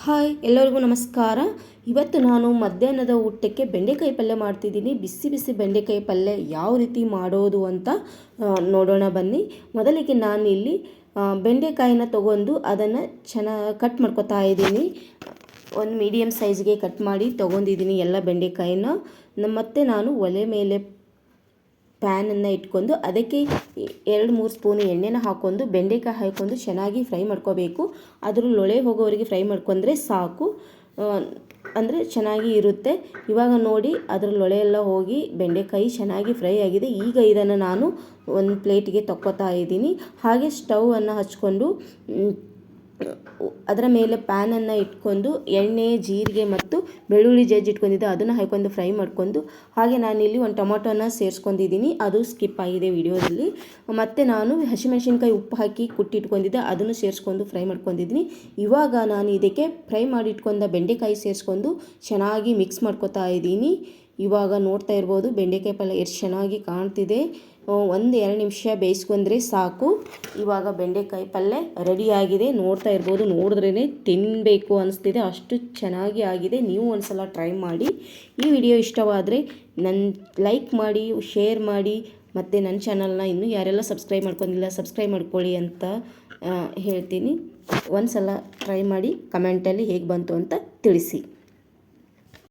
Hi ಎಲ್ಲರಿಗೂ ನಮಸ್ಕಾರ. ಇವತ್ತು ನಾನು ಮಧ್ಯಾಹ್ನದ ಊಟಕ್ಕೆ ಬೆಂಡೆಕಾಯಿ ಪಲ್ಯ ಮಾಡ್ತಿದ್ದೀನಿ. ಬಿಸಿ ಬಿಸಿ ಬೆಂಡೆಕಾಯಿ ಪಲ್ಯ ಯಾವ ರೀತಿ ಮಾಡೋದು ಅಂತ ನೋಡೋಣ ಬನ್ನಿ. ಮೊದಲಿಗೆ ನಾನು ಇಲ್ಲಿ ಬೆಂಡೆಕಾಯಿನ ತೊಗೊಂಡು ಅದನ್ನು ಚೆನ್ನಾಗಿ ಕಟ್ ಮಾಡ್ಕೊತಾ ಇದ್ದೀನಿ. ಒಂದು ಮೀಡಿಯಮ್ ಸೈಜ್ಗೆ ಕಟ್ ಮಾಡಿ ತೊಗೊಂಡಿದ್ದೀನಿ ಎಲ್ಲ ಬೆಂಡೆಕಾಯಿನ. ಮತ್ತು ನಾನು ಒಲೆ ಮೇಲೆ ಪ್ಯಾನನ್ನು ಇಟ್ಕೊಂಡು ಅದಕ್ಕೆ 2-3 ಸ್ಪೂನ್ ಎಣ್ಣೆನ ಹಾಕ್ಕೊಂಡು ಬೆಂಡೆಕಾಯಿ ಹಾಕ್ಕೊಂಡು ಚೆನ್ನಾಗಿ ಫ್ರೈ ಮಾಡ್ಕೋಬೇಕು. ಅದ್ರ ಲೊಳೆ ಹೋಗೋವರೆಗೆ ಫ್ರೈ ಮಾಡ್ಕೊಂಡ್ರೆ ಸಾಕು, ಅಂದರೆ ಚೆನ್ನಾಗಿ ಇರುತ್ತೆ. ಇವಾಗ ನೋಡಿ ಅದರ ಲೊಳೆ ಎಲ್ಲ ಹೋಗಿ ಬೆಂಡೆಕಾಯಿ ಚೆನ್ನಾಗಿ ಫ್ರೈ ಆಗಿದೆ. ಈಗ ಇದನ್ನು ನಾನು ಒಂದು ಪ್ಲೇಟಿಗೆ ತಕ್ಕೋತಾ ಇದ್ದೀನಿ. ಹಾಗೆ ಸ್ಟವನ್ನು ಹಚ್ಕೊಂಡು ಅದರ ಮೇಲೆ ಪ್ಯಾನನ್ನು ಇಟ್ಕೊಂಡು ಎಣ್ಣೆ, ಜೀರಿಗೆ ಮತ್ತು ಬೆಳ್ಳುಳ್ಳಿ ಜಜ್ಜಿ ಇಟ್ಕೊಂಡಿದ್ದೆ ಅದನ್ನು ಹಾಕ್ಕೊಂಡು ಫ್ರೈ ಮಾಡ್ಕೊಂಡು, ಹಾಗೆ ನಾನಿಲ್ಲಿ ಒಂದು ಟೊಮೊಟೊನ ಸೇರಿಸ್ಕೊಂಡಿದ್ದೀನಿ, ಅದು ಸ್ಕಿಪ್ ಆಗಿದೆ ವಿಡಿಯೋದಲ್ಲಿ. ಮತ್ತು ನಾನು ಹಸಿಮೆಣಸಿನ್ಕಾಯಿ ಉಪ್ಪು ಹಾಕಿ ಕುಟ್ಟಿಟ್ಕೊಂಡಿದ್ದೆ ಅದನ್ನು ಸೇರಿಸ್ಕೊಂಡು ಫ್ರೈ ಮಾಡ್ಕೊಂಡಿದ್ದೀನಿ. ಇವಾಗ ನಾನು ಇದಕ್ಕೆ ಫ್ರೈ ಮಾಡಿ ಇಟ್ಕೊಂಡ ಬೆಂಡೆಕಾಯಿ ಸೇರಿಸ್ಕೊಂಡು ಚೆನ್ನಾಗಿ ಮಿಕ್ಸ್ ಮಾಡ್ಕೊತಾ ಇದ್ದೀನಿ. ಇವಾಗ ನೋಡ್ತಾ ಇರ್ಬೋದು ಬೆಂಡೆಕಾಯಿ ಪಲ್ಯ ಎಷ್ಟು ಚೆನ್ನಾಗಿ ಕಾಣ್ತಿದೆ. 1-2 ನಿಮಿಷ ಬೇಯಿಸ್ಕೊಂಡ್ರೆ ಸಾಕು. ಇವಾಗ ಬೆಂಡೆಕಾಯಿ ಪಲ್ಯ ರೆಡಿಯಾಗಿದೆ. ನೋಡ್ತಾ ಇರ್ಬೋದು, ನೋಡಿದ್ರೇ ತಿನ್ನಬೇಕು ಅನಿಸ್ತಿದೆ, ಅಷ್ಟು ಚೆನ್ನಾಗಿ ಆಗಿದೆ. ನೀವು ಒಂದ್ಸಲ ಟ್ರೈ ಮಾಡಿ. ಈ ವಿಡಿಯೋ ಇಷ್ಟವಾದರೆ ಲೈಕ್ ಮಾಡಿ, ಶೇರ್ ಮಾಡಿ, ಮತ್ತು ನನ್ನ ಚಾನಲ್ನ ಇನ್ನೂ ಯಾರೆಲ್ಲ ಸಬ್ಸ್ಕ್ರೈಬ್ ಮಾಡ್ಕೊಂಡಿಲ್ಲ ಸಬ್ಸ್ಕ್ರೈಬ್ ಮಾಡ್ಕೊಳ್ಳಿ ಅಂತ ಹೇಳ್ತೀನಿ. ಒಂದು ಸಲ ಟ್ರೈ ಮಾಡಿ ಕಮೆಂಟಲ್ಲಿ ಹೇಗೆ ಬಂತು ಅಂತ ತಿಳಿಸಿ.